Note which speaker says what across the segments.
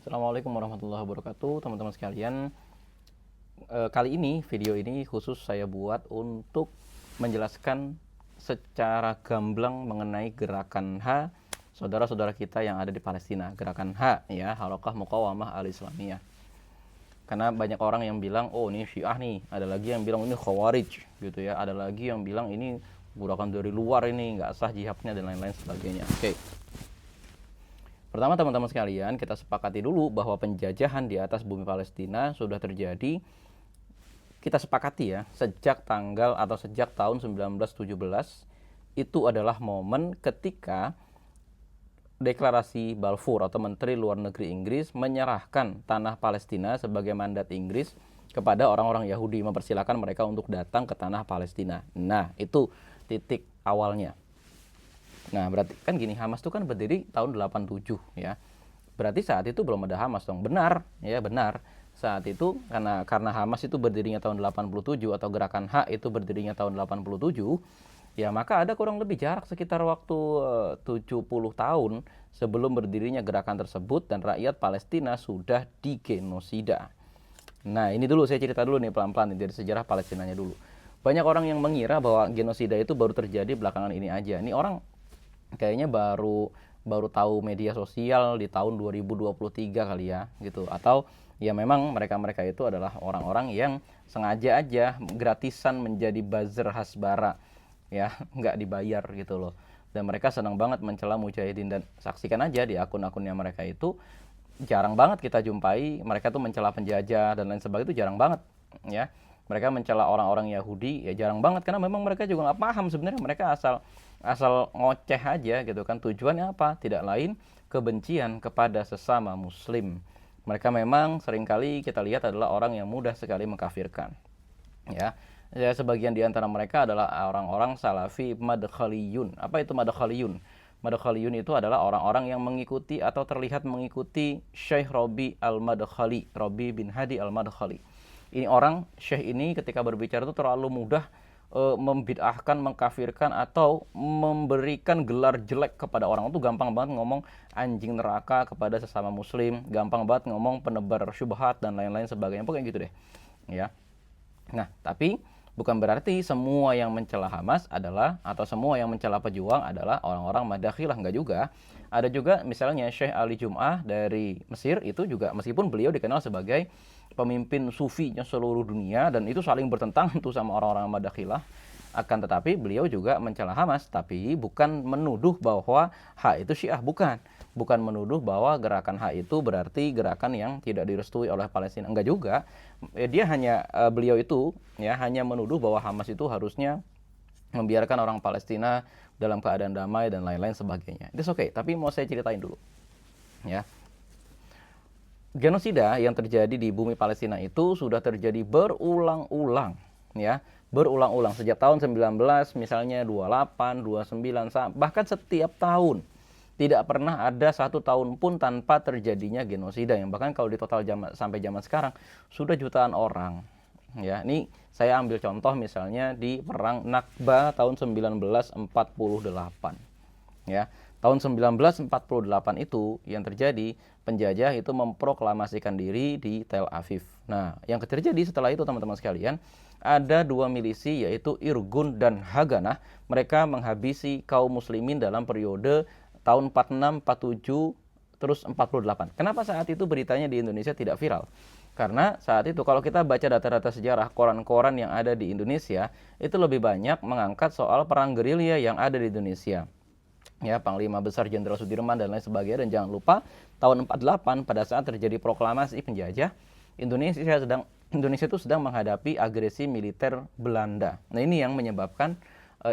Speaker 1: Assalamualaikum warahmatullahi wabarakatuh, teman-teman sekalian. Kali ini video ini khusus saya buat untuk menjelaskan secara gamblang mengenai gerakan H saudara-saudara kita yang ada di Palestina. Gerakan H ya, Harokah Muqawamah Al-Islamiyah. Karena banyak orang yang bilang, oh ini Syiah nih, ada lagi yang bilang ini Khawarij gitu ya, ada lagi yang bilang ini gerakan dari luar, ini nggak sah jihadnya dan lain-lain sebagainya. Oke. Pertama, teman-teman sekalian, kita sepakati dulu bahwa penjajahan di atas bumi Palestina sudah terjadi, kita sepakati ya, sejak tahun 1917. Itu adalah momen ketika deklarasi Balfour atau Menteri Luar Negeri Inggris menyerahkan tanah Palestina sebagai mandat Inggris kepada orang-orang Yahudi, mempersilahkan mereka untuk datang ke tanah Palestina. Nah, itu titik awalnya. Nah, berarti kan gini, Hamas itu kan berdiri tahun 87 ya. Berarti saat itu belum ada Hamas dong. Benar, ya benar. Saat itu karena Hamas itu berdirinya tahun 87 atau gerakan H itu berdirinya tahun 87, ya maka ada kurang lebih jarak sekitar waktu 70 tahun sebelum berdirinya gerakan tersebut dan rakyat Palestina sudah digenosida. Nah, ini dulu saya cerita dulu nih pelan-pelan dari sejarah Palestinanya dulu. Banyak orang yang mengira bahwa genosida itu baru terjadi belakangan ini aja. Ini orang kayaknya baru baru tahu media sosial di tahun 2023 kali ya gitu, atau ya memang mereka itu adalah orang-orang yang sengaja aja gratisan menjadi buzzer hasbara ya, nggak dibayar gitu loh, dan mereka senang banget mencela mujahidin. Dan saksikan aja di akun-akunnya mereka itu jarang banget kita jumpai mereka tuh mencela penjajah dan lain sebagainya, itu jarang banget ya. Mereka mencela orang-orang Yahudi ya jarang banget, karena memang mereka juga nggak paham sebenarnya, mereka asal asal ngoceh aja gitu kan. Tujuannya apa? Tidak lain kebencian kepada sesama muslim. Mereka memang seringkali kita lihat adalah orang yang mudah sekali mengkafirkan ya. Ya, sebagian di antara mereka adalah orang-orang salafi madkhaliyun. Apa itu madkhaliyun? Madkhaliyun itu adalah orang-orang yang mengikuti atau terlihat mengikuti Syekh Rabi Al-Madkhali, Rabi bin Hadi Al-Madkhali. Ini orang Syekh ini ketika berbicara itu terlalu mudah membid'ahkan, mengkafirkan atau memberikan gelar jelek kepada orang. Itu gampang banget ngomong anjing neraka kepada sesama muslim, gampang banget ngomong penebar syubhat dan lain-lain sebagainya. Pokoknya gitu deh. Ya. Nah, tapi bukan berarti semua yang mencela Hamas adalah atau semua yang mencela pejuang adalah orang-orang madakhilah, enggak juga. Ada juga misalnya Syekh Ali Jum'ah dari Mesir, itu juga meskipun beliau dikenal sebagai pemimpin sufinya seluruh dunia dan itu saling bertentangan tuh sama orang-orang madakhilah, akan tetapi beliau juga mencela Hamas, tapi bukan menuduh bahwa H itu Syiah, bukan menuduh bahwa gerakan H itu berarti gerakan yang tidak direstui oleh Palestina, enggak juga. Dia hanya beliau itu ya hanya menuduh bahwa Hamas itu harusnya membiarkan orang Palestina dalam keadaan damai dan lain-lain sebagainya. Itu oke, tapi mau saya ceritain dulu ya. Genosida yang terjadi di bumi Palestina itu sudah terjadi berulang-ulang ya, berulang-ulang sejak tahun 19 misalnya 28, 29, bahkan setiap tahun. Tidak pernah ada satu tahun pun tanpa terjadinya genosida, yang bahkan kalau di total sampai zaman sekarang sudah jutaan orang. Ya, ini saya ambil contoh misalnya di perang Nakba tahun 1948. Ya, tahun 1948 itu yang terjadi, penjajah itu memproklamasikan diri di Tel Aviv. Nah, yang terjadi setelah itu teman-teman sekalian, ada dua milisi yaitu Irgun dan Haganah. Mereka menghabisi kaum muslimin dalam periode tahun 46, 47, terus 48. Kenapa saat itu beritanya di Indonesia tidak viral? Karena saat itu kalau kita baca data-data sejarah, koran-koran yang ada di Indonesia itu lebih banyak mengangkat soal perang gerilya yang ada di Indonesia. Ya, Panglima Besar Jenderal Sudirman dan lain sebagainya. Dan jangan lupa tahun 48 pada saat terjadi proklamasi penjajah, Indonesia itu sedang menghadapi agresi militer Belanda. Nah, ini yang menyebabkan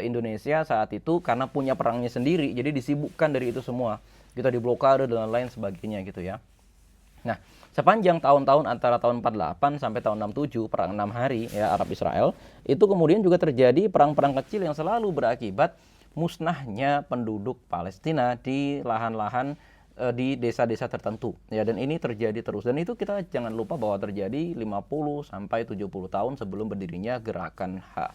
Speaker 1: Indonesia saat itu karena punya perangnya sendiri, jadi disibukkan dari itu semua. Kita diblokade dan lain sebagainya gitu ya. Nah, sepanjang tahun-tahun antara tahun 48 sampai tahun 67, perang 6 hari ya Arab Israel, itu kemudian juga terjadi perang-perang kecil yang selalu berakibat musnahnya penduduk Palestina di lahan-lahan di desa-desa tertentu ya, dan ini terjadi terus, dan itu kita jangan lupa bahwa terjadi 50 sampai 70 tahun sebelum berdirinya gerakan H.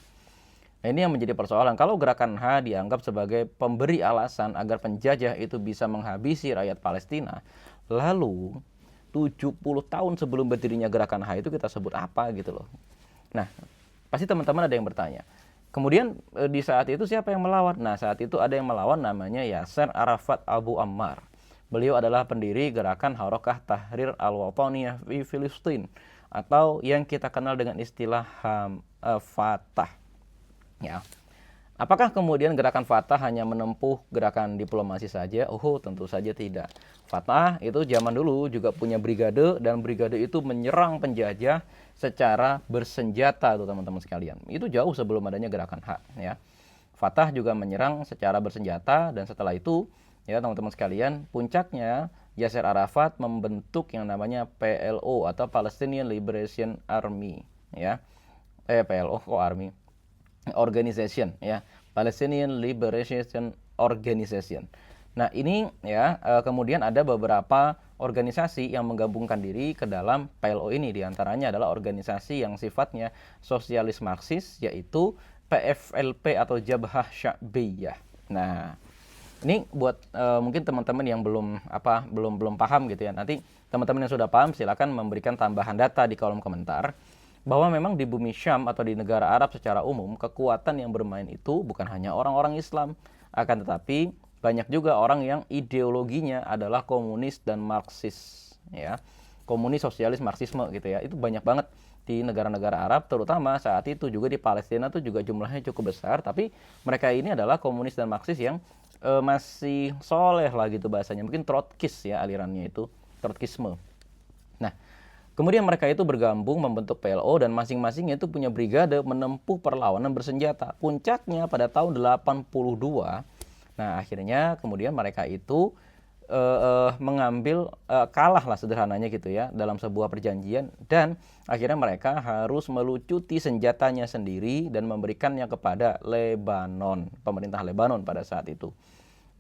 Speaker 1: Nah, ini yang menjadi persoalan. Kalau gerakan H dianggap sebagai pemberi alasan agar penjajah itu bisa menghabisi rakyat Palestina, lalu 70 tahun sebelum berdirinya gerakan HA itu kita sebut apa gitu loh. Nah, pasti teman-teman ada yang bertanya. Kemudian di saat itu siapa yang melawan? Nah, saat itu ada yang melawan namanya Yasser Arafat Abu Ammar. Beliau adalah pendiri gerakan Harakah Tahrir Al-Wataniyah di Filistin, atau yang kita kenal dengan istilah Fatah. Ya. Apakah kemudian gerakan Fatah hanya menempuh gerakan diplomasi saja? Oh, tentu saja tidak. Fatah itu zaman dulu juga punya brigade, dan brigade itu menyerang penjajah secara bersenjata tuh teman-teman sekalian. Itu jauh sebelum adanya gerakan HA ya. Fatah juga menyerang secara bersenjata, dan setelah itu ya teman-teman sekalian, puncaknya Yasser Arafat membentuk yang namanya PLO atau Palestinian Liberation Army ya. PLO kok Army? Organization ya, Palestinian Liberation Organization. Nah ini ya kemudian ada beberapa organisasi yang menggabungkan diri ke dalam PLO ini. Di antaranya adalah organisasi yang sifatnya sosialis Marxis, yaitu PFLP atau Jabhah Sya'biyah. Nah ini buat mungkin teman-teman yang belum paham gitu ya. Nanti teman-teman yang sudah paham silakan memberikan tambahan data di kolom komentar, bahwa memang di bumi Syam atau di negara Arab secara umum, kekuatan yang bermain itu bukan hanya orang-orang Islam, akan tetapi banyak juga orang yang ideologinya adalah komunis dan Marxis ya. Komunis, sosialis, Marxisme gitu ya. Itu banyak banget di negara-negara Arab, terutama saat itu juga di Palestina tuh juga jumlahnya cukup besar, tapi mereka ini adalah komunis dan Marxis yang masih soleh lah gitu bahasanya. Mungkin Trotkis ya alirannya itu, Trotkisme. Nah, kemudian mereka itu bergabung membentuk PLO, dan masing-masingnya itu punya brigade menempuh perlawanan bersenjata. Puncaknya pada tahun 82, nah akhirnya kemudian mereka itu mengambil kalah lah sederhananya gitu ya dalam sebuah perjanjian, dan akhirnya mereka harus melucuti senjatanya sendiri dan memberikannya kepada Lebanon, pemerintah Lebanon pada saat itu.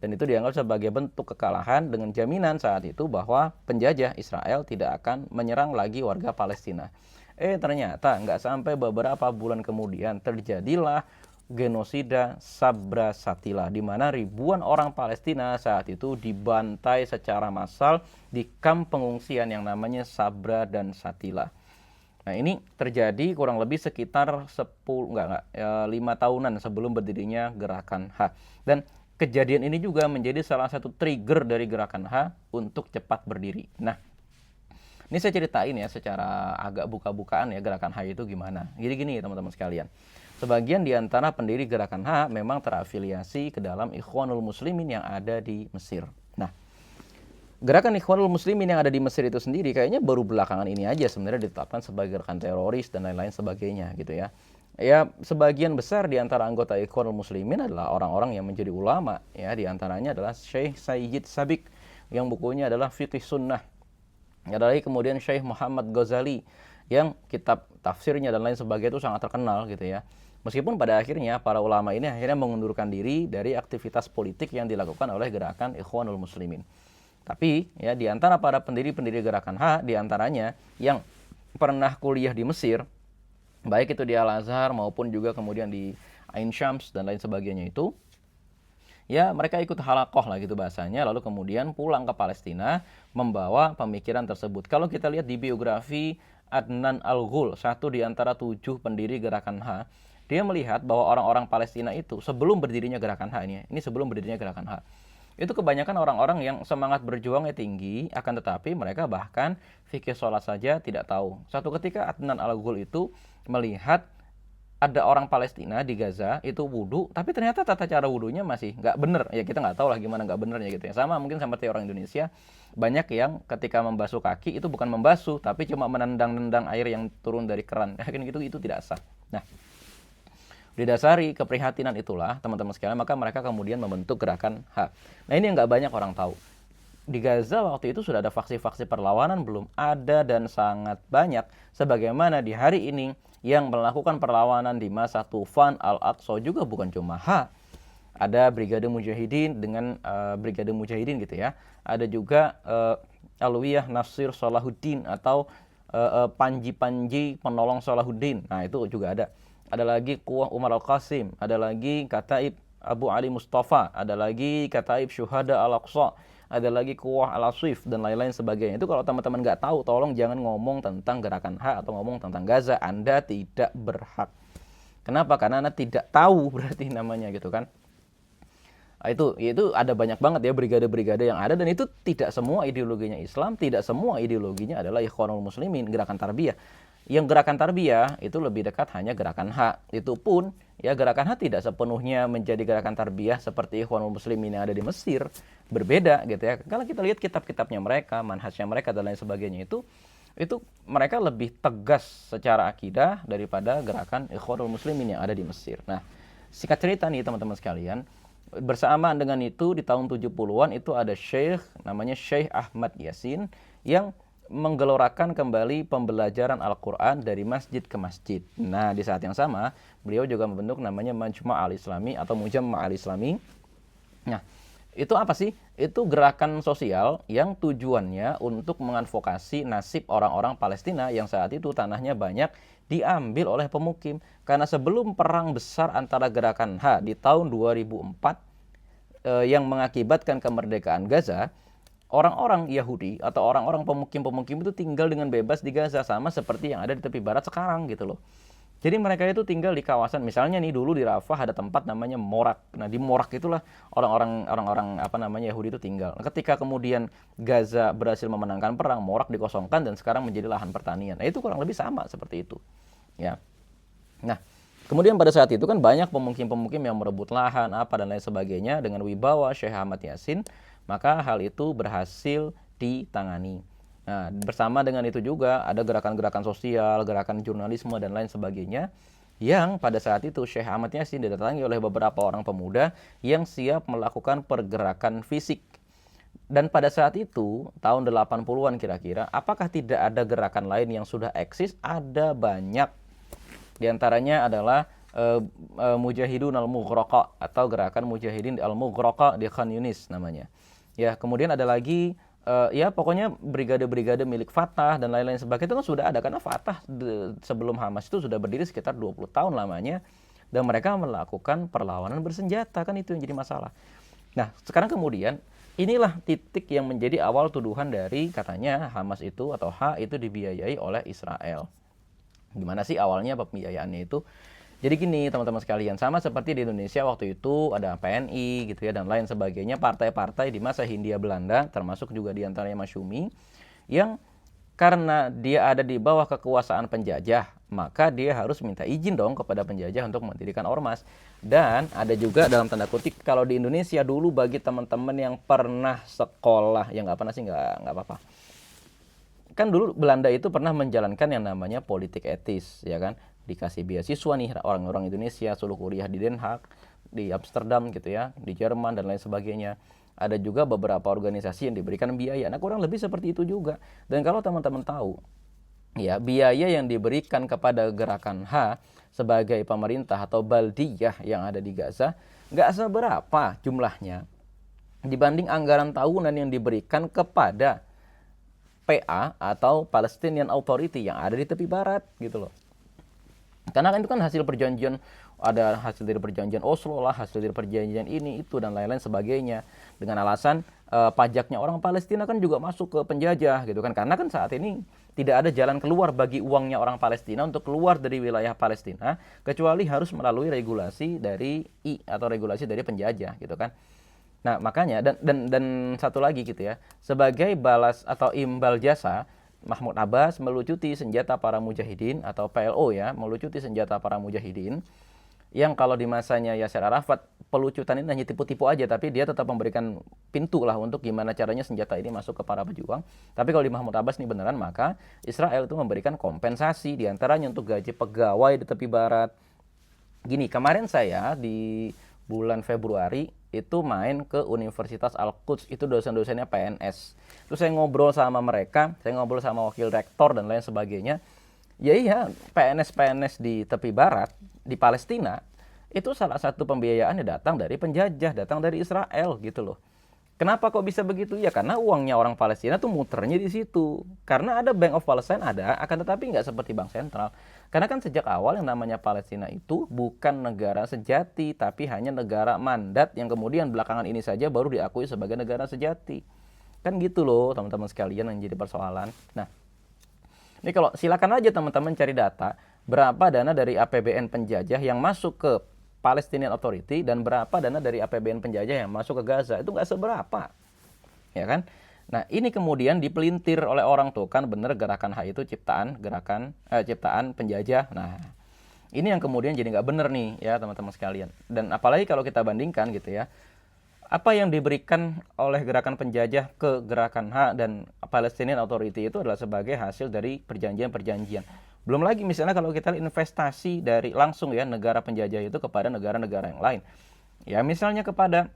Speaker 1: Dan itu dianggap sebagai bentuk kekalahan dengan jaminan saat itu bahwa penjajah Israel tidak akan menyerang lagi warga Palestina. Ternyata nggak sampai beberapa bulan kemudian terjadilah genosida Sabra Shatila, di mana ribuan orang Palestina saat itu dibantai secara massal di kamp pengungsian yang namanya Sabra dan Shatila. Nah ini terjadi kurang lebih sekitar 5 tahunan sebelum berdirinya gerakan HA. Dan kejadian ini juga menjadi salah satu trigger dari gerakan HA untuk cepat berdiri. Nah, ini saya ceritain ya secara agak buka-bukaan ya gerakan HA itu gimana. Jadi gini teman-teman sekalian. Sebagian di antara pendiri gerakan HA memang terafiliasi ke dalam Ikhwanul Muslimin yang ada di Mesir. Nah, gerakan Ikhwanul Muslimin yang ada di Mesir itu sendiri kayaknya baru belakangan ini aja sebenarnya ditetapkan sebagai gerakan teroris dan lain-lain sebagainya gitu ya. Ya, sebagian besar di antara anggota Ikhwanul Muslimin adalah orang-orang yang menjadi ulama ya, di antaranya adalah Syekh Sayyid Sabiq yang bukunya adalah Fiqh Sunnah. Ada lagi kemudian Syekh Muhammad Ghazali yang kitab tafsirnya dan lain sebagainya itu sangat terkenal gitu ya. Meskipun pada akhirnya para ulama ini akhirnya mengundurkan diri dari aktivitas politik yang dilakukan oleh gerakan Ikhwanul Muslimin. Tapi ya di antara para pendiri-pendiri gerakan HA, di antaranya yang pernah kuliah di Mesir, baik itu di Al-Azhar maupun juga kemudian di Ain Syams dan lain sebagainya itu, ya mereka ikut halakoh lah gitu bahasanya, lalu kemudian pulang ke Palestina membawa pemikiran tersebut. Kalau kita lihat di biografi Adnan Al-Ghul, satu di antara 7 pendiri gerakan HA, dia melihat bahwa orang-orang Palestina itu sebelum berdirinya gerakan HA ini sebelum berdirinya gerakan HA, itu kebanyakan orang-orang yang semangat berjuangnya tinggi, akan tetapi mereka bahkan fikih sholat saja tidak tahu. Suatu ketika Adnan Al-Ghul itu melihat ada orang Palestina di Gaza itu wudhu, tapi ternyata tata cara wudhunya masih nggak bener. Ya kita nggak tahu lah gimana nggak benernya gitu ya. Sama mungkin seperti orang Indonesia, banyak yang ketika membasuh kaki itu bukan membasuh, tapi cuma menendang-nendang air yang turun dari keran. Kan gitu, itu tidak sah. Nah, didasari keprihatinan itulah teman-teman sekalian, maka mereka kemudian membentuk gerakan HA. Nah ini yang nggak banyak orang tahu. Di Gaza waktu itu sudah ada faksi-faksi perlawanan belum ada dan sangat banyak, sebagaimana di hari ini yang melakukan perlawanan di masa Tufan Al-Aqsa juga bukan cuma HA. Ada Brigade Mujahidin dengan Brigade Mujahidin gitu ya. Ada juga Alwiyah Nasir Salahuddin atau Panji-Panji Penolong Salahuddin. Nah itu juga ada. Ada lagi Quwah Umar Al-Qasim, ada lagi Kataib Abu Ali Mustafa, ada lagi Kataib Syuhada Al-Aqsa, ada lagi Quwah al-Asif dan lain-lain sebagainya. Itu kalau teman-teman nggak tahu, tolong jangan ngomong tentang gerakan H atau ngomong tentang Gaza. Anda tidak berhak. Kenapa? Karena Anda tidak tahu berarti namanya gitu kan. Itu ada banyak banget ya brigade-brigade yang ada, dan itu tidak semua ideologinya Islam, tidak semua ideologinya adalah Ikhwanul Muslimin, gerakan tarbiyah. Yang gerakan tarbiyah itu lebih dekat hanya gerakan H. Itu pun ya gerakan H tidak sepenuhnya menjadi gerakan tarbiyah seperti Ikhwanul Muslimin yang ada di Mesir, berbeda gitu ya. Kalau kita lihat kitab-kitabnya mereka, manhajnya mereka dan lain sebagainya, itu mereka lebih tegas secara akidah daripada gerakan Ikhwanul Muslimin yang ada di Mesir. Nah, singkat cerita nih teman-teman sekalian, bersamaan dengan itu di tahun 70-an itu ada Syekh namanya Syekh Ahmad Yasin yang menggelorakan kembali pembelajaran Al-Quran dari masjid ke masjid. Nah, di saat yang sama beliau juga membentuk namanya Majma' Al-Islami atau Mujamma' Al-Islami. Nah, itu apa sih? Itu gerakan sosial yang tujuannya untuk mengadvokasi nasib orang-orang Palestina yang saat itu tanahnya banyak diambil oleh pemukim. Karena sebelum perang besar antara gerakan H di tahun 2004 yang mengakibatkan kemerdekaan Gaza, orang-orang Yahudi atau orang-orang pemukim-pemukim itu tinggal dengan bebas di Gaza, sama seperti yang ada di tepi barat sekarang gitu loh. Jadi mereka itu tinggal di kawasan, misalnya nih dulu di Rafah ada tempat namanya Morak. Nah, di Morak itulah orang-orang apa namanya Yahudi itu tinggal. Ketika kemudian Gaza berhasil memenangkan perang, Morak dikosongkan dan sekarang menjadi lahan pertanian. Nah, itu kurang lebih sama seperti itu. Ya. Nah, kemudian pada saat itu kan banyak pemukim-pemukim yang merebut lahan apa dan lain sebagainya dengan wibawa Syekh Ahmad Yasin, maka hal itu berhasil ditangani. Nah, bersama dengan itu juga ada gerakan-gerakan sosial, gerakan jurnalisme dan lain sebagainya yang pada saat itu Syekh Ahmad Yasin didatangi oleh beberapa orang pemuda yang siap melakukan pergerakan fisik. Dan pada saat itu, tahun 80-an kira-kira, apakah tidak ada gerakan lain yang sudah eksis? Ada banyak. Di antaranya adalah Mujahidun Al-Mughraqa atau gerakan Mujahidin Al-Mughraqa di Khan Yunis namanya. Ya, kemudian ada lagi ya pokoknya brigade-brigade milik Fatah dan lain-lain sebagainya itu kan sudah ada, karena Fatah sebelum Hamas itu sudah berdiri sekitar 20 tahun lamanya dan mereka melakukan perlawanan bersenjata, kan itu yang jadi masalah. Nah, sekarang kemudian inilah titik yang menjadi awal tuduhan dari katanya Hamas itu atau H itu dibiayai oleh Israel. Gimana sih awalnya pembiayaannya itu? Jadi gini teman-teman sekalian, sama seperti di Indonesia waktu itu ada PNI gitu ya dan lain sebagainya, partai-partai di masa Hindia Belanda termasuk juga di antaranya Masyumi yang karena dia ada di bawah kekuasaan penjajah, maka dia harus minta izin dong kepada penjajah untuk mendirikan ormas. Dan ada juga dalam tanda kutip kalau di Indonesia dulu bagi teman-teman yang pernah sekolah, yang nggak pernah sih nggak apa-apa. Kan dulu Belanda itu pernah menjalankan yang namanya politik etis, ya kan? Dikasih beasiswa nih orang-orang Indonesia, suruh kuliah di Den Haag, di Amsterdam gitu ya, di Jerman dan lain sebagainya. Ada juga beberapa organisasi yang diberikan biaya. Nah, kurang lebih seperti itu juga. Dan kalau teman-teman tahu, ya biaya yang diberikan kepada gerakan H sebagai pemerintah atau Baldiyah yang ada di Gaza, nggak seberapa jumlahnya dibanding anggaran tahunan yang diberikan kepada PA atau Palestinian Authority yang ada di tepi barat gitu loh. Karena kan itu kan hasil perjanjian, ada hasil dari perjanjian Oslo lah, hasil dari perjanjian ini, itu, dan lain-lain sebagainya. Dengan alasan pajaknya orang Palestina kan juga masuk ke penjajah gitu kan. Karena kan saat ini tidak ada jalan keluar bagi uangnya orang Palestina untuk keluar dari wilayah Palestina, kecuali harus melalui regulasi dari atau regulasi dari penjajah gitu kan. Nah, makanya dan satu lagi gitu ya, sebagai balas atau imbal jasa, Mahmud Abbas melucuti senjata para mujahidin atau PLO ya, melucuti senjata para mujahidin yang kalau di masanya Yasser Arafat pelucutan ini hanya tipu-tipu aja, tapi dia tetap memberikan pintu lah untuk gimana caranya senjata ini masuk ke para pejuang. Tapi kalau di Mahmud Abbas ini beneran, maka Israel itu memberikan kompensasi diantaranya untuk gaji pegawai di tepi barat. Gini, kemarin saya di bulan Februari itu main ke Universitas Al-Quds, itu dosen-dosennya PNS. Terus saya ngobrol sama mereka, saya ngobrol sama wakil rektor dan lain sebagainya. Ya iya, PNS-PNS di tepi barat, di Palestina, itu salah satu pembiayaannya datang dari penjajah, datang dari Israel gitu loh. Kenapa kok bisa begitu? Ya karena uangnya orang Palestina tuh muternya di situ. Karena ada Bank of Palestine ada, akan tetapi nggak seperti bank sentral. Karena kan sejak awal yang namanya Palestina itu bukan negara sejati, tapi hanya negara mandat yang kemudian belakangan ini saja baru diakui sebagai negara sejati. Kan gitu loh teman-teman sekalian yang jadi persoalan. Nah, ini kalau silakan aja teman-teman cari data berapa dana dari APBN penjajah yang masuk ke Palestinian Authority dan berapa dana dari APBN penjajah yang masuk ke Gaza. Itu nggak seberapa, ya kan? Nah, ini kemudian dipelintir oleh orang tuh, kan bener gerakan hak itu ciptaan penjajah. Nah, ini yang kemudian jadi nggak bener nih ya teman-teman sekalian. Dan apalagi kalau kita bandingkan gitu ya, apa yang diberikan oleh gerakan penjajah ke gerakan hak dan Palestinian Authority itu adalah sebagai hasil dari perjanjian-perjanjian. Belum lagi misalnya kalau kita lihat investasi dari langsung ya negara penjajah itu kepada negara-negara yang lain. Ya misalnya kepada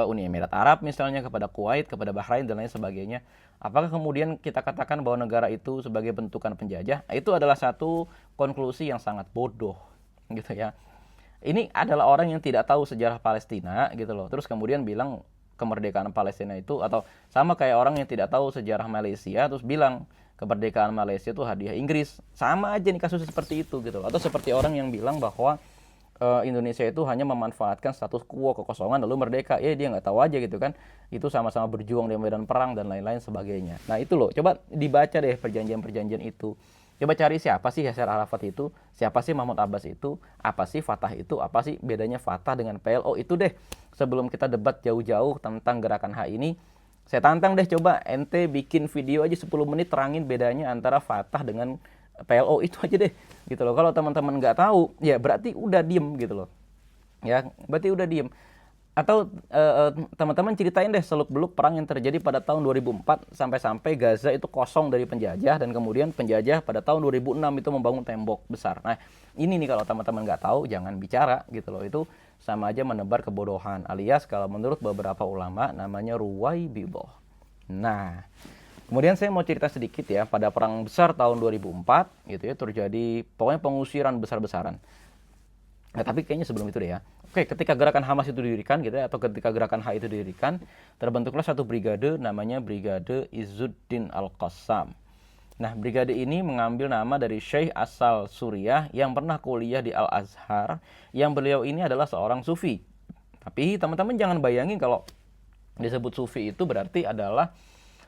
Speaker 1: Uni Emirat Arab misalnya, kepada Kuwait, kepada Bahrain dan lain sebagainya. Apakah kemudian kita katakan bahwa negara itu sebagai bentukan penjajah? Itu adalah satu konklusi yang sangat bodoh gitu ya. Ini adalah orang yang tidak tahu sejarah Palestina gitu loh. Terus kemudian bilang kemerdekaan Palestina itu, atau sama kayak orang yang tidak tahu sejarah Malaysia terus bilang kemerdekaan Malaysia itu hadiah Inggris. Sama aja nih kasus seperti itu gitu loh. Atau seperti orang yang bilang bahwa Indonesia itu hanya memanfaatkan status quo kekosongan lalu merdeka. Ya dia nggak tahu aja gitu kan. Itu sama-sama berjuang di medan perang dan lain-lain sebagainya. Nah itu loh, coba dibaca deh perjanjian-perjanjian itu. Coba cari siapa sih Yasser Arafat itu, siapa sih Mahmud Abbas itu, apa sih Fatah itu, apa sih bedanya Fatah dengan PLO itu deh. Sebelum kita debat jauh-jauh tentang gerakan hak ini, saya tantang deh coba ente bikin video aja 10 menit terangin bedanya antara Fatah dengan PLO itu aja deh gitu loh. Kalau teman-teman nggak tahu ya berarti udah diem gitu loh ya, berarti udah diem. Atau teman-teman ceritain deh seluk-beluk perang yang terjadi pada tahun 2004 sampai Gaza itu kosong dari penjajah, dan kemudian penjajah pada tahun 2006 itu membangun tembok besar. Nah ini nih kalau teman-teman nggak tahu jangan bicara gitu loh. Itu sama aja menebar kebodohan, alias kalau menurut beberapa ulama namanya ruwaibidah. Nah kemudian saya mau cerita sedikit ya, pada perang besar tahun 2004 gitu ya terjadi pokoknya pengusiran besar-besaran. Nah, tapi kayaknya sebelum itu deh ya. Oke, ketika gerakan Hamas itu didirikan gitu ya, atau ketika gerakan HA itu didirikan, terbentuklah satu brigade namanya Brigade Izzuddin Al-Qassam. Nah, brigade ini mengambil nama dari Syekh asal Suriah yang pernah kuliah di Al-Azhar, yang beliau ini adalah seorang sufi. Tapi teman-teman jangan bayangin kalau disebut sufi itu berarti adalah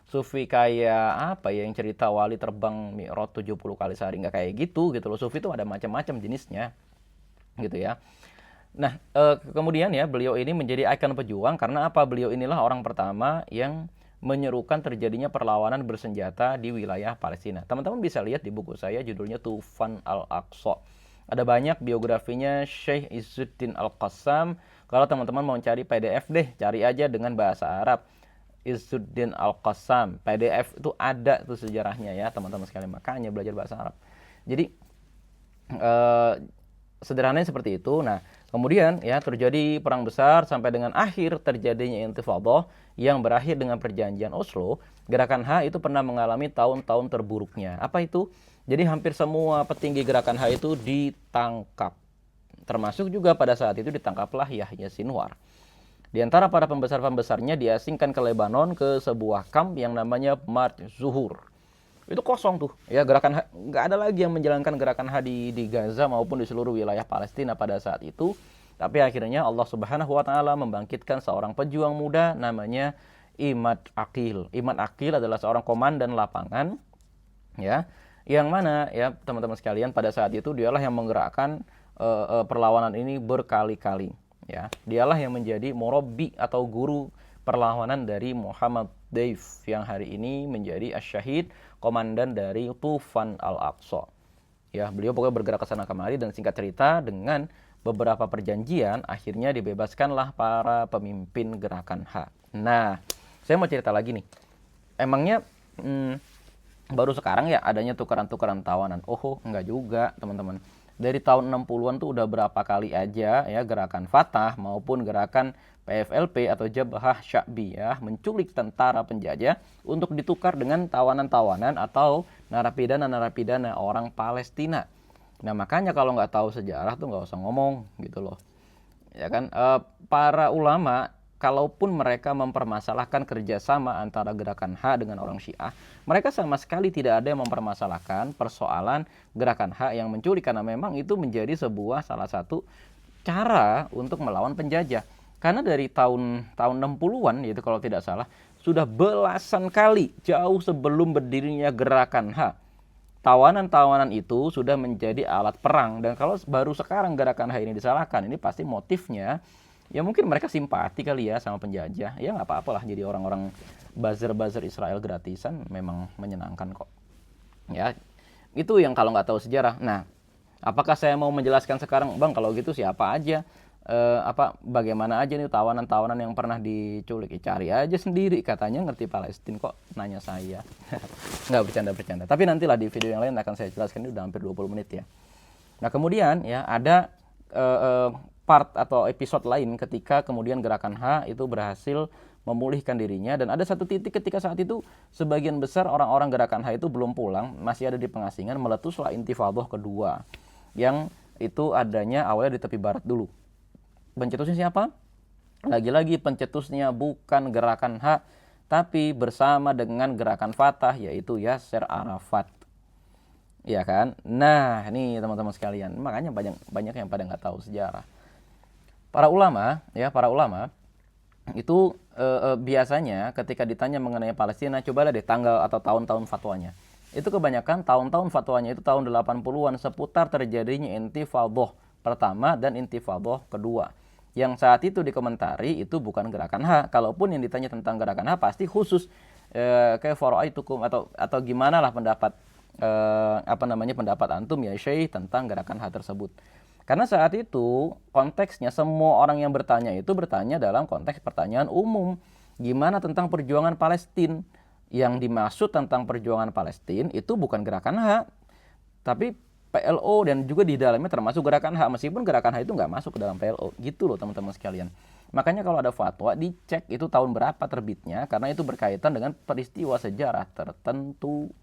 Speaker 1: sufi kayak apa ya, yang cerita wali terbang Mi'raj 70 kali sehari, nggak kayak gitu loh. Sufi itu ada macam-macam jenisnya gitu ya. Nah kemudian ya beliau ini menjadi ikon pejuang karena apa? Beliau inilah orang pertama yang menyerukan terjadinya perlawanan bersenjata di wilayah Palestina. Teman-teman bisa lihat di buku saya judulnya Tufan Al-Aqsa. Ada banyak biografinya Syekh Izzuddin Al-Qassam. Kalau teman-teman mau cari PDF deh, cari aja dengan bahasa Arab Izzuddin Al-Qassam. PDF itu ada tuh sejarahnya ya teman-teman sekalian, makanya belajar bahasa Arab. Jadi sederhananya seperti itu. Nah, kemudian ya terjadi perang besar sampai dengan akhir terjadinya Intifadhah yang berakhir dengan perjanjian Oslo. Gerakan HA itu pernah mengalami tahun-tahun terburuknya. Apa itu? Jadi hampir semua petinggi gerakan HA itu ditangkap. Termasuk juga pada saat itu ditangkaplah Yahya Sinwar. Di antara para pembesar-pembesarnya diasingkan ke Lebanon ke sebuah kamp yang namanya Mart Zuhur. Itu kosong tuh ya, gerakan nggak ada lagi yang menjalankan gerakan di Gaza maupun di seluruh wilayah Palestina pada saat itu. Tapi akhirnya Allah Subhanahu wa taala membangkitkan seorang pejuang muda namanya Imad Aqil. Imad Aqil adalah seorang komandan lapangan ya, yang mana ya teman-teman sekalian pada saat itu dialah yang menggerakkan perlawanan ini berkali-kali ya. Dialah yang menjadi murabbi atau guru perlawanan dari Muhammad Daif yang hari ini menjadi asyahid, komandan dari Tufan Al-Aqsa. Ya, beliau pokoknya bergerak ke sana kemari, dan singkat cerita dengan beberapa perjanjian akhirnya dibebaskanlah para pemimpin gerakan HA. Nah, saya mau cerita lagi nih. Emangnya baru sekarang ya adanya tukaran-tukaran tawanan? Oh, enggak juga, teman-teman. Dari tahun 60-an tuh udah berapa kali aja ya gerakan Fatah maupun gerakan PFLP atau Jabhah Sya'biyah menculik tentara penjajah untuk ditukar dengan tawanan-tawanan atau narapidana-narapidana orang Palestina. Nah makanya kalau nggak tahu sejarah tuh nggak usah ngomong gitu loh. Ya kan, para ulama kalaupun mereka mempermasalahkan kerjasama antara gerakan HA dengan orang Syiah, mereka sama sekali tidak ada yang mempermasalahkan persoalan gerakan HA yang menculik, karena memang itu menjadi sebuah salah satu cara untuk melawan penjajah. Karena dari tahun 60-an yaitu kalau tidak salah sudah belasan kali jauh sebelum berdirinya gerakan H. Tawanan-tawanan itu sudah menjadi alat perang, dan kalau baru sekarang gerakan H ini disalahkan, ini pasti motifnya ya mungkin mereka simpati kali ya sama penjajah. Ya nggak apa-apalah, jadi orang-orang buzzer-buzzer Israel gratisan memang menyenangkan kok. Ya, itu yang kalau nggak tahu sejarah. Nah, apakah saya mau menjelaskan sekarang, Bang? Kalau gitu siapa aja, bagaimana aja nih tawanan-tawanan yang pernah diculik? Cari aja sendiri, katanya ngerti Palestina kok nanya saya. Nggak, bercanda-bercanda. Tapi nantilah di video yang lain akan saya jelaskan, ini udah hampir 20 menit ya. Nah, kemudian ya ada part atau episode lain ketika kemudian gerakan H itu berhasil memulihkan dirinya, dan ada satu titik ketika saat itu sebagian besar orang-orang gerakan H itu belum pulang, masih ada di pengasingan. Meletuslah intifadah kedua, yang itu adanya awalnya di tepi barat dulu. Pencetusnya siapa? Lagi-lagi pencetusnya bukan gerakan H, tapi bersama dengan gerakan Fatah, yaitu Yasser Arafat. Ya kan? Nah, ini teman-teman sekalian, makanya banyak yang pada nggak tahu sejarah. Para ulama itu biasanya ketika ditanya mengenai Palestina, cobalah deh tanggal atau tahun-tahun fatwanya. Itu kebanyakan tahun-tahun fatwanya itu tahun 80-an, seputar terjadinya intifadah pertama dan intifadah kedua. Yang saat itu dikomentari itu bukan gerakan H. Kalaupun yang ditanya tentang gerakan H pasti khusus kayak faraitukum atau gimana lah pendapat pendapat antum ya Syekh tentang gerakan H tersebut. Karena saat itu konteksnya semua orang yang bertanya itu bertanya dalam konteks pertanyaan umum. Gimana tentang perjuangan Palestina? Yang dimaksud tentang perjuangan Palestina itu bukan gerakan H, tapi PLO, dan juga di dalamnya termasuk gerakan H, meskipun gerakan H itu nggak masuk ke dalam PLO. Gitu loh teman-teman sekalian. Makanya kalau ada fatwa dicek itu tahun berapa terbitnya, karena itu berkaitan dengan peristiwa sejarah tertentu.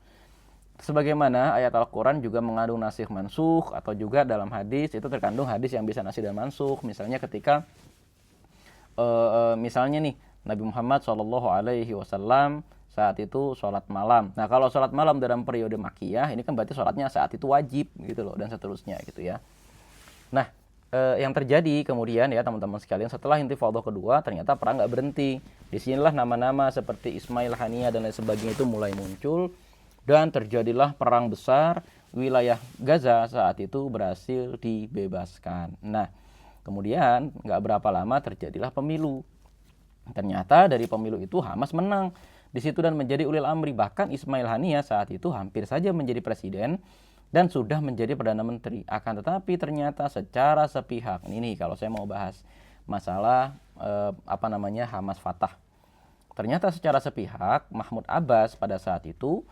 Speaker 1: Sebagaimana ayat Al-Quran juga mengandung nasikh mansukh, atau juga dalam hadis itu terkandung hadis yang bisa nasikh dan mansukh. Misalnya ketika misalnya nih Nabi Muhammad SAW saat itu sholat malam. Nah, kalau sholat malam dalam periode Makkiyah ini kan berarti sholatnya saat itu wajib gitu loh, dan seterusnya gitu ya. Nah, yang terjadi kemudian ya teman-teman sekalian, setelah intifadah kedua ternyata perang nggak berhenti. Disinilah nama-nama seperti Ismail Haniyah dan lain sebagainya itu mulai muncul. Dan terjadilah perang besar, wilayah Gaza saat itu berhasil dibebaskan. Nah, kemudian nggak berapa lama terjadilah pemilu. Ternyata dari pemilu itu Hamas menang di situ dan menjadi ulil amri. Bahkan Ismail Haniyah saat itu hampir saja menjadi presiden dan sudah menjadi Perdana Menteri. Akan tetapi ternyata secara sepihak, ini nih kalau saya mau bahas masalah Hamas Fatah. Ternyata secara sepihak Mahmud Abbas pada saat itu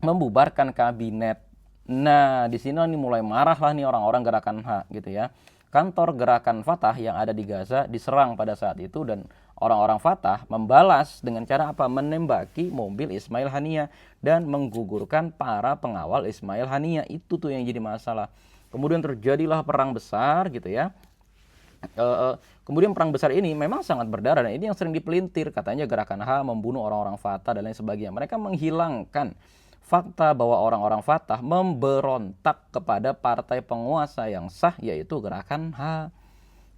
Speaker 1: membubarkan kabinet. Nah, di sini nih mulai marah lah nih orang-orang gerakan H gitu ya. Kantor gerakan Fatah yang ada di Gaza diserang pada saat itu, dan orang-orang Fatah membalas dengan cara apa? Menembaki mobil Ismail Haniyah dan menggugurkan para pengawal Ismail Haniyah. Itu tuh yang jadi masalah. Kemudian terjadilah perang besar gitu ya. Kemudian perang besar ini memang sangat berdarah, dan ini yang sering dipelintir, katanya gerakan H membunuh orang-orang Fatah dan lain sebagainya. Mereka menghilangkan fakta bahwa orang-orang Fatah memberontak kepada partai penguasa yang sah, yaitu gerakan H.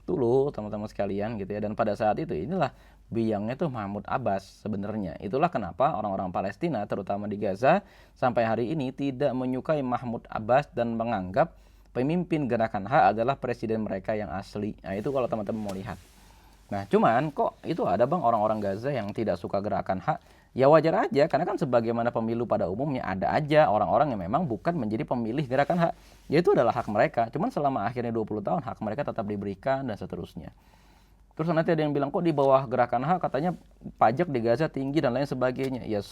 Speaker 1: Itu loh teman-teman sekalian gitu ya. Dan pada saat itu inilah biangnya tuh Mahmud Abbas sebenarnya. Itulah kenapa orang-orang Palestina terutama di Gaza sampai hari ini tidak menyukai Mahmud Abbas dan menganggap pemimpin gerakan H adalah presiden mereka yang asli. Nah, itu kalau teman-teman mau lihat. Nah, cuman kok itu ada Bang orang-orang Gaza yang tidak suka gerakan H? Ya wajar aja, karena kan sebagaimana pemilu pada umumnya ada aja orang-orang yang memang bukan menjadi pemilih gerakan H. Ya itu adalah hak mereka. Cuman selama akhirnya 20 tahun hak mereka tetap diberikan dan seterusnya. Terus nanti ada yang bilang kok di bawah gerakan H katanya pajak di Gaza tinggi dan lain sebagainya. Ya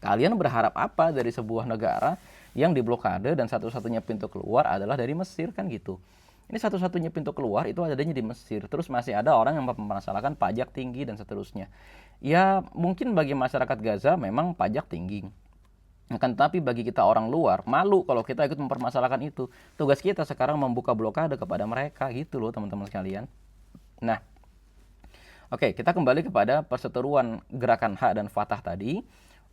Speaker 1: kalian berharap apa dari sebuah negara yang diblokade dan satu-satunya pintu keluar adalah dari Mesir kan gitu. Ini satu-satunya pintu keluar itu adanya di Mesir. Terus masih ada orang yang mempermasalahkan pajak tinggi dan seterusnya. Ya mungkin bagi masyarakat Gaza memang pajak tinggi. Akan tetapi bagi kita orang luar malu kalau kita ikut mempermasalahkan itu. Tugas kita sekarang membuka blokade kepada mereka gitu loh teman-teman sekalian. Nah, oke, kita kembali kepada perseteruan gerakan H dan Fatah tadi.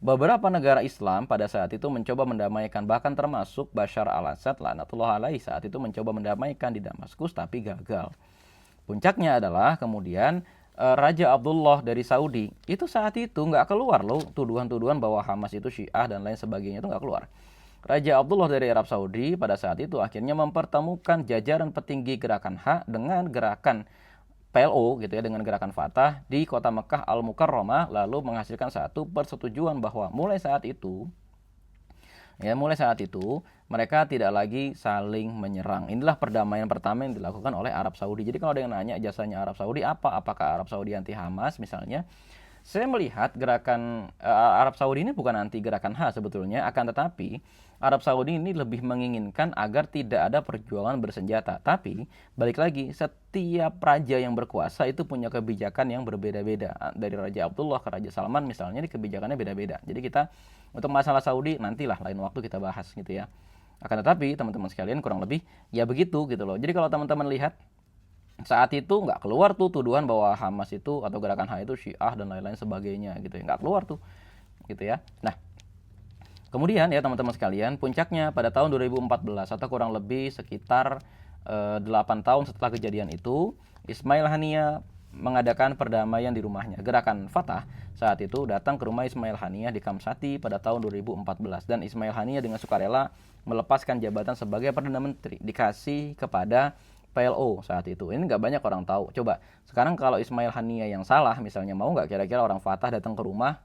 Speaker 1: Beberapa negara Islam pada saat itu mencoba mendamaikan, bahkan termasuk Bashar al-Assad laknatullah alaih saat itu mencoba mendamaikan di Damaskus tapi gagal. Puncaknya adalah kemudian Raja Abdullah dari Saudi, itu saat itu nggak keluar loh tuduhan-tuduhan bahwa Hamas itu Syiah dan lain sebagainya, itu nggak keluar. Raja Abdullah dari Arab Saudi pada saat itu akhirnya mempertemukan jajaran petinggi gerakan hak dengan gerakan PLO gitu ya, dengan gerakan Fatah di kota Mekah Al-Mukarramah, lalu menghasilkan satu persetujuan bahwa mulai saat itu mereka tidak lagi saling menyerang. Inilah perdamaian pertama yang dilakukan oleh Arab Saudi. Jadi kalau ada yang nanya jasanya Arab Saudi apa? Apakah Arab Saudi anti Hamas misalnya? Saya melihat gerakan Arab Saudi ini bukan anti gerakan H sebetulnya, akan tetapi Arab Saudi ini lebih menginginkan agar tidak ada perjuangan bersenjata. Tapi balik lagi, setiap raja yang berkuasa itu punya kebijakan yang berbeda-beda. Dari Raja Abdullah ke Raja Salman misalnya, ini kebijakannya beda-beda. Jadi kita untuk masalah Saudi nantilah lain waktu kita bahas gitu ya. Akan tetapi teman-teman sekalian kurang lebih ya begitu gitu loh. Jadi kalau teman-teman lihat saat itu nggak keluar tuh tuduhan bahwa Hamas itu atau gerakan H itu Syiah dan lain-lain sebagainya gitu ya, nggak keluar tuh gitu ya. Nah kemudian ya teman-teman sekalian, puncaknya pada tahun 2014 atau kurang lebih sekitar 8 tahun setelah kejadian itu, Ismail Haniyah mengadakan perdamaian di rumahnya. Gerakan Fatah saat itu datang ke rumah Ismail Haniyah di Kamsati pada tahun 2014, dan Ismail Haniyah dengan sukarela melepaskan jabatan sebagai Perdana Menteri, dikasih kepada PLO saat itu. Ini nggak banyak orang tahu. Coba sekarang kalau Ismail Haniyah yang salah misalnya, mau nggak kira-kira orang Fatah datang ke rumah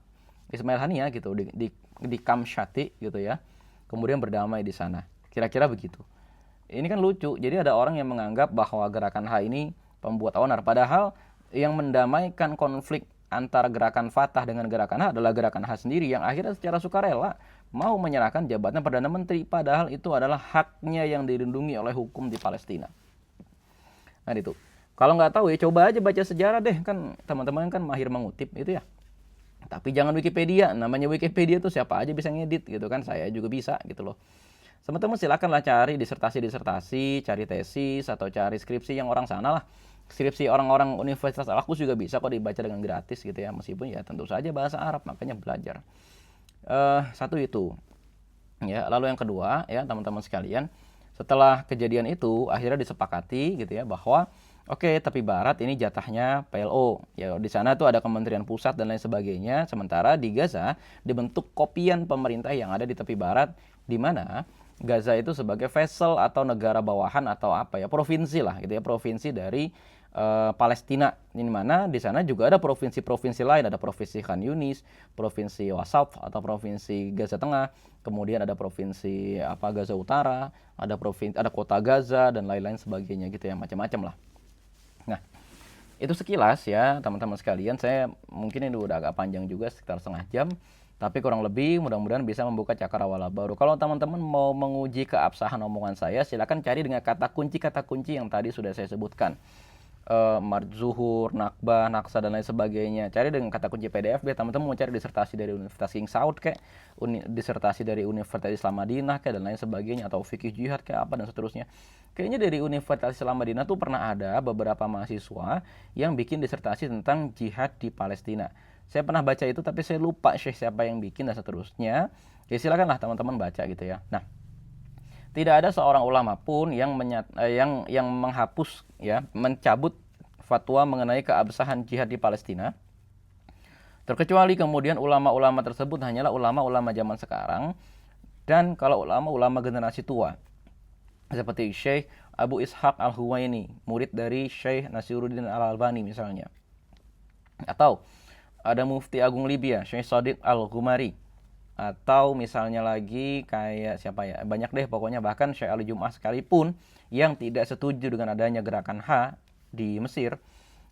Speaker 1: Ismail Haniyah gitu di Kamshati gitu ya, kemudian berdamai di sana, kira-kira begitu. Ini kan lucu. Jadi ada orang yang menganggap bahwa gerakan H ini pembuat onar, padahal yang mendamaikan konflik antara gerakan Fatah dengan gerakan H adalah gerakan H sendiri yang akhirnya secara sukarela mau menyerahkan jabatan Perdana Menteri, padahal itu adalah haknya yang dilindungi oleh hukum di Palestina. Nah itu, kalau nggak tahu ya coba aja baca sejarah deh, kan teman-teman kan mahir mengutip itu ya. Tapi jangan Wikipedia, namanya Wikipedia tuh siapa aja bisa ngedit gitu kan, saya juga bisa gitu loh. Teman-teman silakanlah cari disertasi, cari tesis atau cari skripsi yang orang sana lah. Skripsi orang-orang Universitas Al-Quds juga bisa kok dibaca dengan gratis gitu ya, meskipun ya tentu saja bahasa Arab, makanya belajar. Satu itu. Ya, lalu yang kedua ya teman-teman sekalian, setelah kejadian itu akhirnya disepakati gitu ya bahwa oke, tepi barat ini jatahnya PLO. Ya di sana tuh ada Kementerian Pusat dan lain sebagainya. Sementara di Gaza dibentuk kopian pemerintah yang ada di tepi barat, di mana Gaza itu sebagai vessel atau negara bawahan atau apa ya, provinsi lah gitu ya, provinsi dari Palestina. Ini mana di sana juga ada provinsi-provinsi lain, ada provinsi Khan Yunis, provinsi Wasaf atau provinsi Gaza Tengah, kemudian ada provinsi apa Gaza Utara, ada kota Gaza dan lain-lain sebagainya gitu ya, macam-macam lah. Nah, itu sekilas ya teman-teman sekalian. Saya mungkin ini udah agak panjang juga, sekitar setengah jam, tapi kurang lebih mudah-mudahan bisa membuka cakrawala baru. Kalau teman-teman mau menguji keabsahan omongan saya, silakan cari dengan kata kunci yang tadi sudah saya sebutkan. Zuhur, Nakbah, Naksa dan lain sebagainya. Cari dengan kata kunci PDF biar teman-teman mau cari disertasi dari Universitas King Saud kayak disertasi dari Universitas Islam Madinah kayak dan lain sebagainya, atau fikih jihad kayak apa dan seterusnya. Kayaknya dari Universitas Islam Madinah tuh pernah ada beberapa mahasiswa yang bikin disertasi tentang jihad di Palestina. Saya pernah baca itu tapi saya lupa syekh siapa yang bikin dan seterusnya. Ya silakanlah teman-teman baca gitu ya. Nah, tidak ada seorang ulama pun yang menghapus ya, mencabut fatwa mengenai keabsahan jihad di Palestina, terkecuali kemudian ulama-ulama tersebut hanyalah ulama-ulama zaman sekarang. Dan kalau ulama-ulama generasi tua seperti Syekh Abu Ishaq Al-Huwaini, murid dari Syekh Nasiruddin Al-Albani misalnya, atau ada Mufti Agung Libya Syekh Shadiq Al-Ghumari, atau misalnya lagi kayak siapa ya, banyak deh pokoknya, bahkan Syekh Ali Jum'ah sekalipun yang tidak setuju dengan adanya gerakan H di Mesir,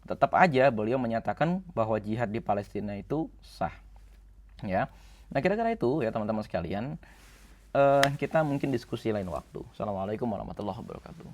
Speaker 1: tetap aja beliau menyatakan bahwa jihad di Palestina itu sah ya. Nah kira-kira itu ya teman-teman sekalian. Kita mungkin diskusi lain waktu. Assalamualaikum warahmatullahi wabarakatuh.